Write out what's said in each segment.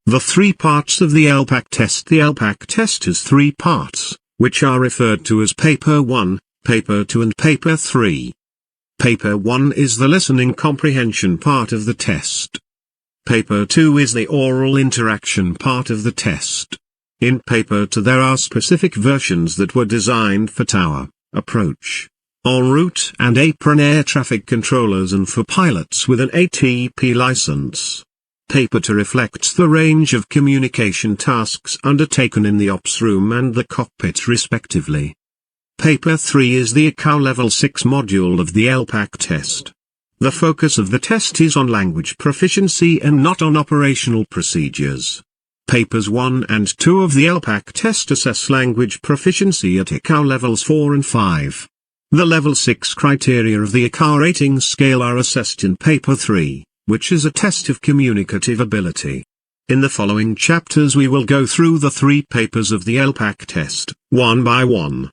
The three parts of the ELPAC test. The ELPAC test has three parts, which are referred to as Paper 1, Paper 2 and Paper 3. Paper 1 is the listening comprehension part of the test. Paper 2 is the oral interaction part of the test. In Paper 2 there are specific versions that were designed for tower, approach, en route and apron air traffic controllers and for pilots with an ATP license. Paper 2 reflects the range of communication tasks undertaken in the ops room and the cockpit respectively. Paper 3 is the ICAO Level 6 module of the ELPAC test. The focus of the test is on language proficiency and not on operational procedures. Papers 1 and 2 of the ELPAC test assess language proficiency at ICAO levels 4 and 5. The Level 6 criteria of the ICAO rating scale are assessed in Paper 3, which is a test of communicative ability. In the following chapters we will go through the three papers of the ELPAC test, one by one.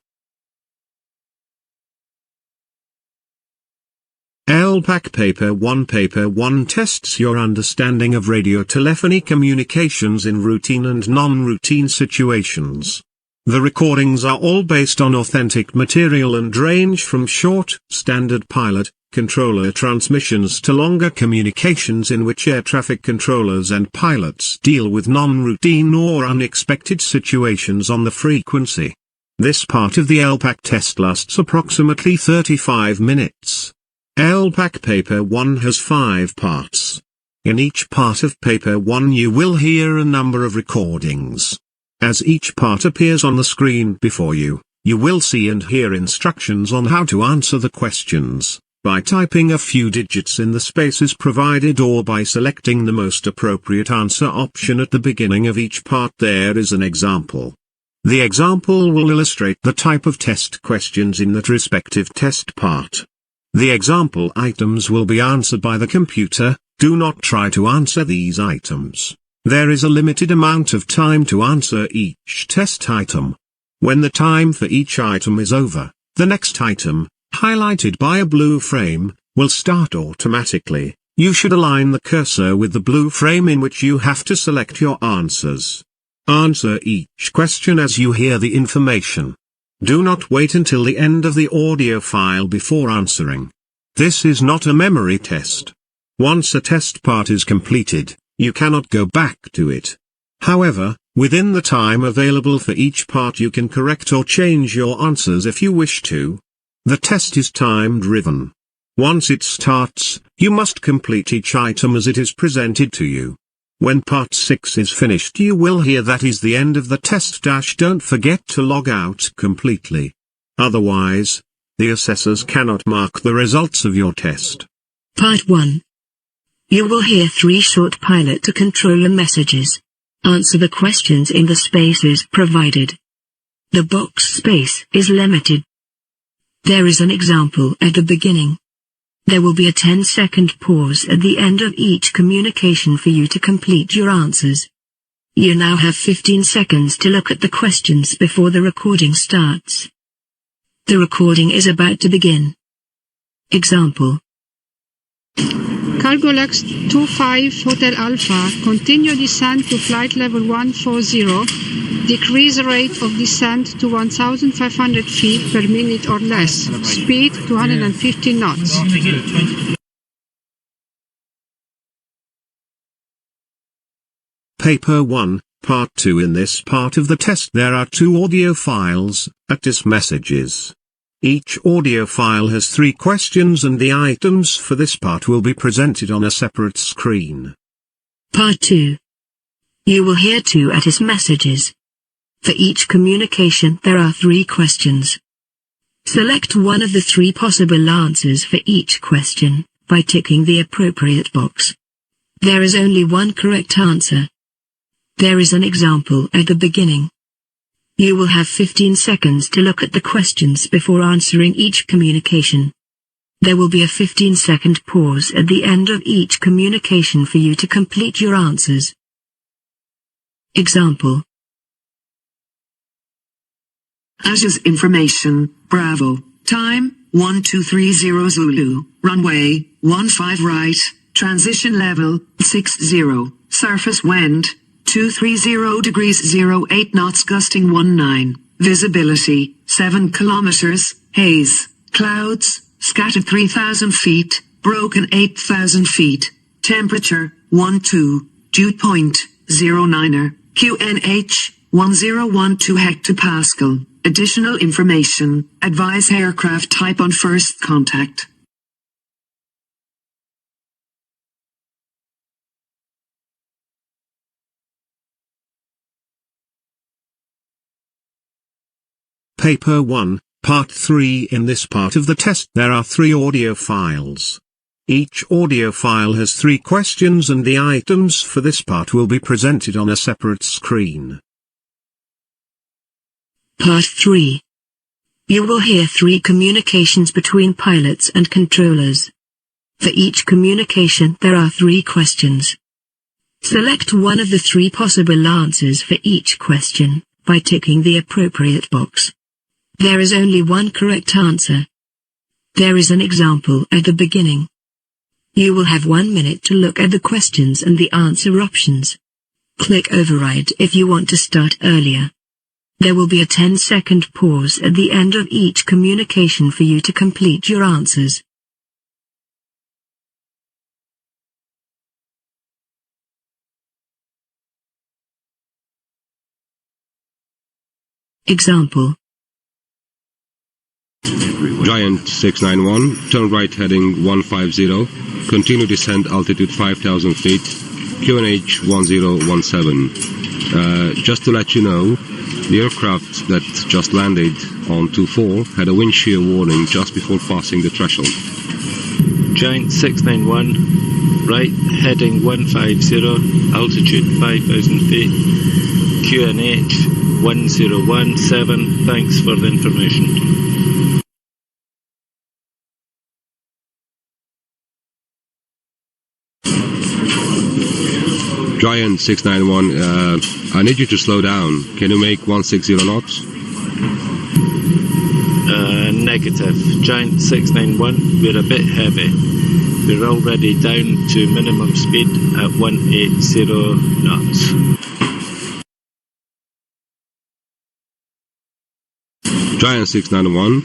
ELPAC Paper 1. Paper 1 tests your understanding of radio telephony communications in routine and non-routine situations. The recordings are all based on authentic material and range from short, standard pilot, controller transmissions to longer communications in which air traffic controllers and pilots deal with non-routine or unexpected situations on the frequency. This part of the ELPAC test lasts approximately 35 minutes. ELPAC Paper 1 has 5 parts. In each part of Paper 1 you will hear a number of recordings. As each part appears on the screen before you, you will see and hear instructions on how to answer the questions, by typing a few digits in the spaces provided or by selecting the most appropriate answer option at the beginning of each part. There is an example. The example will illustrate the type of test questions in that respective test part. The example items will be answered by the computer. Do not try to answer these items. There is a limited amount of time to answer each test item. When the time for each item is over, the next item, highlighted by a blue frame, will start automatically. You should align the cursor with the blue frame in which you have to select your answers. Answer each question as you hear the information. Do not wait until the end of the audio file before answering. This is not a memory test. Once a test part is completed, you cannot go back to it. However, within the time available for each part you can correct or change your answers if you wish to. The test is time-driven. Once it starts, you must complete each item as it is presented to you. When part 6 is finished you will hear that is the end of the test. Don't forget to log out completely. Otherwise, the assessors cannot mark the results of your test. Part 1. You will hear 3 short pilot to controller messages. Answer the questions in the spaces provided. The box space is limited. There is an example at the beginning. There will be a 10-second pause at the end of each communication for you to complete your answers. You now have 15 seconds to look at the questions before the recording starts. The recording is about to begin. Example. Cargolux 25 Hotel Alpha, continue descent to flight level 140, decrease rate of descent to 1,500 feet per minute or less, speed 250 knots. Paper 1, Part 2. In this part of the test there are 2 audio files, ATIS messages. Each audio file has 3 questions and the items for this part will be presented on a separate screen. Part 2. You will hear 2 ATIS messages. For each communication there are 3 questions. Select one of the 3 possible answers for each question, by ticking the appropriate box. There is only one correct answer. There is an example at the beginning. You will have 15 seconds to look at the questions before answering each communication. There will be a 15-second pause at the end of each communication for you to complete your answers. Example. ATIS information, Bravo, time, 1230 Zulu, runway, 15 right, transition level, 60, surface wind, 230 degrees 08 knots gusting 19. Visibility, 7 kilometers, haze, clouds, scattered 3,000 feet, broken 8,000 feet. Temperature, 12, dew point, 09er, QNH, 1012 hectopascal. Additional information, advise aircraft type on first contact. Paper 1, Part 3. In this part of the test there are 3 audio files. Each audio file has 3 questions and the items for this part will be presented on a separate screen. Part 3. You will hear 3 communications between pilots and controllers. For each communication there are 3 questions. Select one of the 3 possible answers for each question by ticking the appropriate box. There is only one correct answer. There is an example at the beginning. You will have 1 minute to look at the questions and the answer options. Click Override if you want to start earlier. There will be a 10-second pause at the end of each communication for you to complete your answers. Example. Giant 691, turn right heading 150, continue descent altitude 5,000 feet, QNH 1017. Just to let you know, the aircraft that just landed on 24 had a wind shear warning just before passing the threshold. Giant 691, right heading 150, altitude 5,000 feet, QNH 1017, thanks for the information. Giant 691, I need you to slow down. Can you make 160 knots? Negative. Giant 691, we're a bit heavy. We're already down to minimum speed at 180 knots. Giant 691,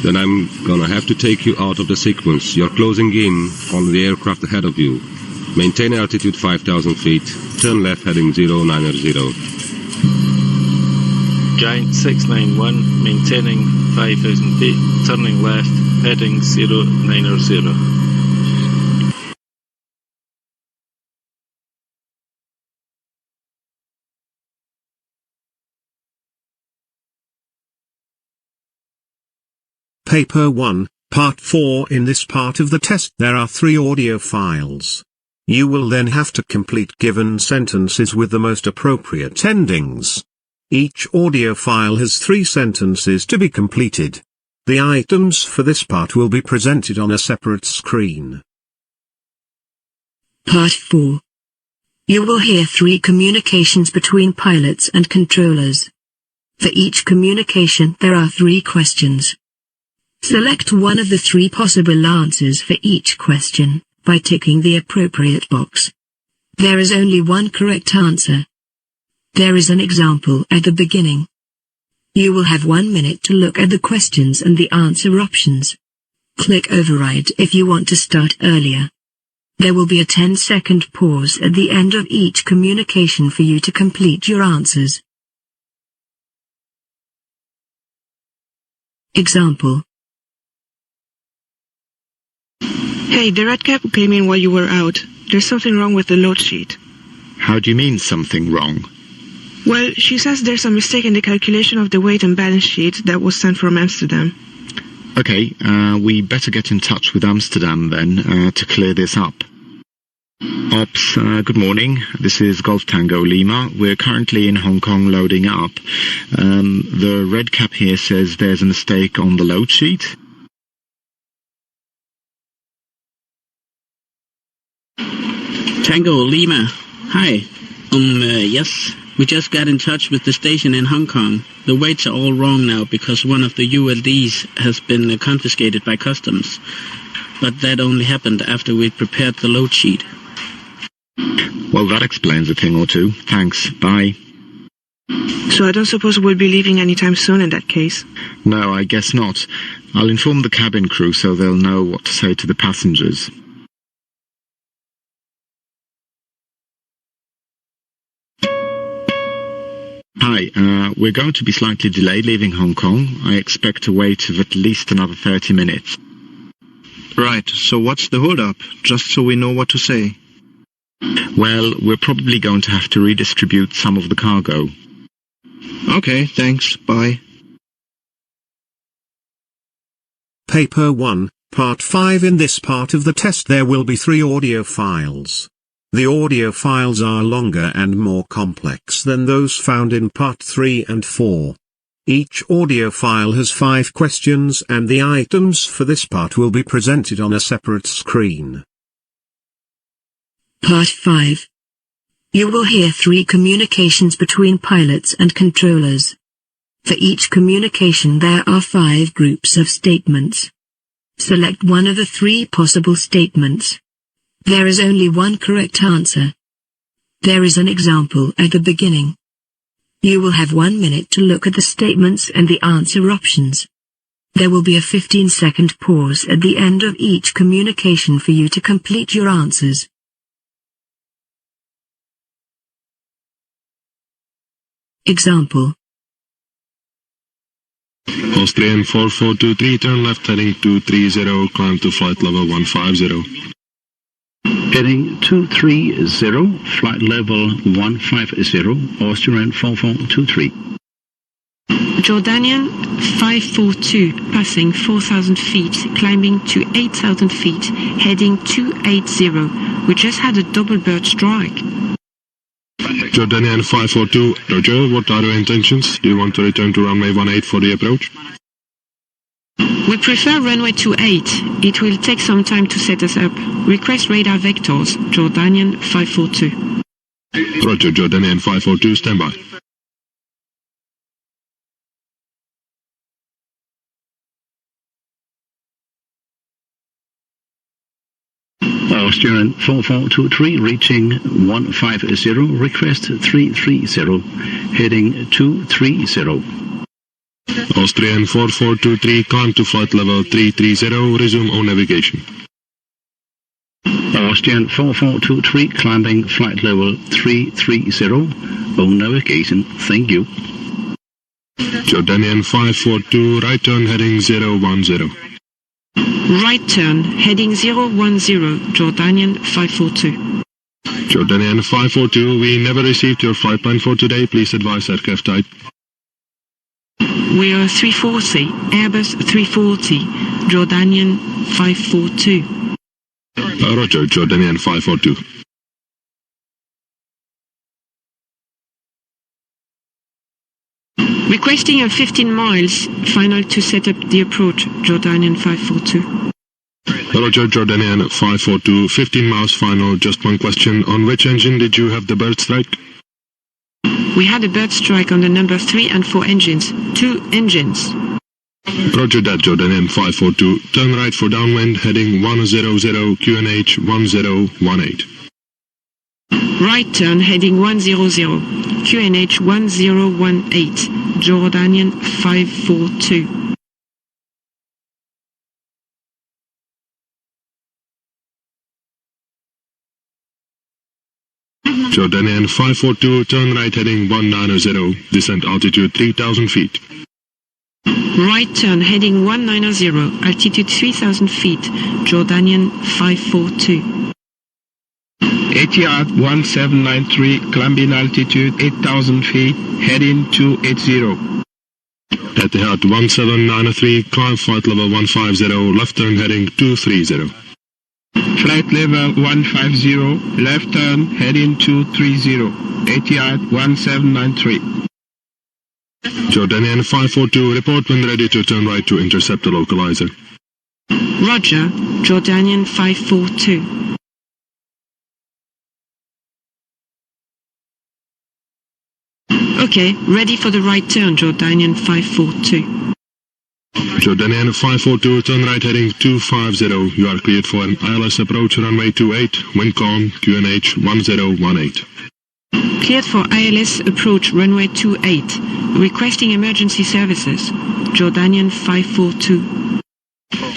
then I'm gonna have to take you out of the sequence. You're closing in on the aircraft ahead of you. Maintain altitude 5,000 feet. Turn left heading 090. Giant 691, maintaining 5,000 feet. Turning left heading 090. Paper 1, Part 4. In this part of the test there are 3 audio files. You will then have to complete given sentences with the most appropriate endings. Each audio file has 3 sentences to be completed. The items for this part will be presented on a separate screen. Part 4. You will hear 3 communications between pilots and controllers. For each communication there are 3 questions. Select one of the 3 possible answers for each question by ticking the appropriate box. There is only one correct answer. There is an example at the beginning. You will have 1 minute to look at the questions and the answer options. Click Override if you want to start earlier. There will be a 10-second pause at the end of each communication for you to complete your answers. Example. Hey, the red cap came in while you were out. There's something wrong with the load sheet. How do you mean something wrong? Well, she says there's a mistake in the calculation of the weight and balance sheet that was sent from Amsterdam. Okay, we better get in touch with Amsterdam then to clear this up. Ops, good morning. This is Golf Tango Lima. We're currently in Hong Kong loading up. The red cap here says there's a mistake on the load sheet. Tango Lima. Hi. Yes. We just got in touch with the station in Hong Kong. The weights are all wrong now because one of the ULDs has been confiscated by customs. But that only happened after we prepared the load sheet. Well, that explains a thing or two. Thanks. Bye. So I don't suppose we'll be leaving anytime soon in that case. No, I guess not. I'll inform the cabin crew so they'll know what to say to the passengers. Hi, we're going to be slightly delayed leaving Hong Kong. I expect a wait of at least another 30 minutes. Right, so what's the hold-up? Just so we know what to say. Well, we're probably going to have to redistribute some of the cargo. Okay, thanks. Bye. Paper 1, Part 5. In this part of the test there will be 3 audio files. The audio files are longer and more complex than those found in Part 3 and 4. Each audio file has 5 questions and the items for this part will be presented on a separate screen. Part 5. You will hear 3 communications between pilots and controllers. For each communication there are 5 groups of statements. Select one of the 3 possible statements. There is only one correct answer. There is an example at the beginning. You will have 1 minute to look at the statements and the answer options. There will be a 15-second pause at the end of each communication for you to complete your answers. Example. Austrian 4423, turn left heading 230, climb to flight level 150. Heading 230, flight level 150, Austrian 4423. Jordanian 542, passing 4,000 feet, climbing to 8,000 feet, heading 280. We just had a double bird strike. Jordanian 542, Roger, what are your intentions? Do you want to return to runway 18 for the approach? We prefer runway 28. It will take some time to set us up. Request radar vectors, Jordanian 542. Roger, Jordanian 542, stand by. Austrian 4423, reaching 150, request 330, heading 230. Austrian 4423, climb to flight level 330, resume on navigation. Austrian 4423, climbing flight level 330, on navigation, thank you. Jordanian 542, right turn heading 010. Right turn, heading 010, Jordanian 542. Jordanian 542, we never received your flight plan for today. Please advise aircraft type. We are 340, Airbus 340, Jordanian 542. Roger, Jordanian 542. Requesting a 15 miles, final to set up the approach, Jordanian 542. Roger, Jordanian 542, 15 miles final, just one question. On which engine did you have the bird strike? We had a bird strike on the number 3 and 4 engines, 2 engines. Roger that, Jordanian 542, turn right for downwind, heading 100, QNH 1018. Right turn, heading 100, QNH 1018, Jordanian 542. Jordanian 542, turn right heading 190, descent altitude 3,000 feet. Right turn, heading 190, altitude 3,000 feet, Jordanian 542. Etihad 1793, climbing altitude 8,000 feet, heading 280. Etihad 1793, climb flight level 150, left turn heading 230. Flight level 150, left turn heading 230. Etihad 1793. Jordanian 542, report when ready to turn right to intercept the localizer. Roger, Jordanian 542. Okay, ready for the right turn, Jordanian 542. Jordanian 542, turn right heading 250. You are cleared for an ILS approach runway 28, wind calm, QNH 1018. Cleared for ILS approach runway 28. Requesting emergency services. Jordanian 542.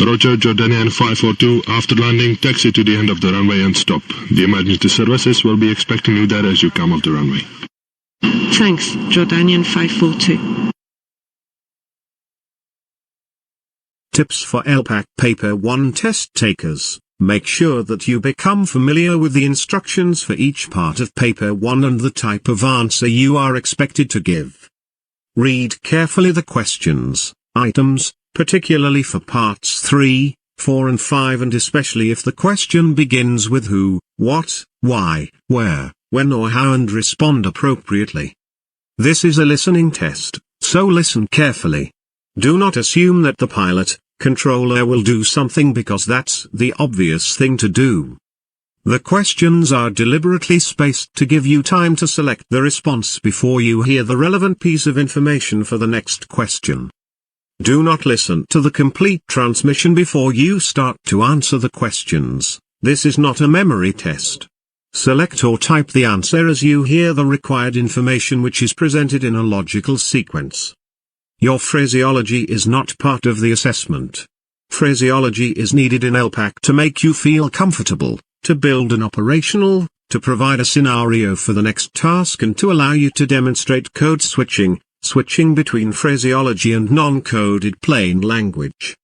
Roger, Jordanian 542, after landing, taxi to the end of the runway and stop. The emergency services will be expecting you there as you come off the runway. Thanks, Jordanian 542. Tips for ELPAC Paper 1 test takers. Make sure that you become familiar with the instructions for each part of Paper 1 and the type of answer you are expected to give. Read carefully the questions, items, particularly for parts 3, 4 and 5, and especially if the question begins with who, what, why, where, when or how, and respond appropriately. This is a listening test, so listen carefully. Do not assume that the pilot, controller will do something because that's the obvious thing to do. The questions are deliberately spaced to give you time to select the response before you hear the relevant piece of information for the next question. Do not listen to the complete transmission before you start to answer the questions. This is not a memory test. Select or type the answer as you hear the required information, which is presented in a logical sequence. Your phraseology is not part of the assessment. Phraseology is needed in ELPAC to make you feel comfortable, to build an operational, to provide a scenario for the next task, and to allow you to demonstrate code switching between phraseology and non-coded plain language.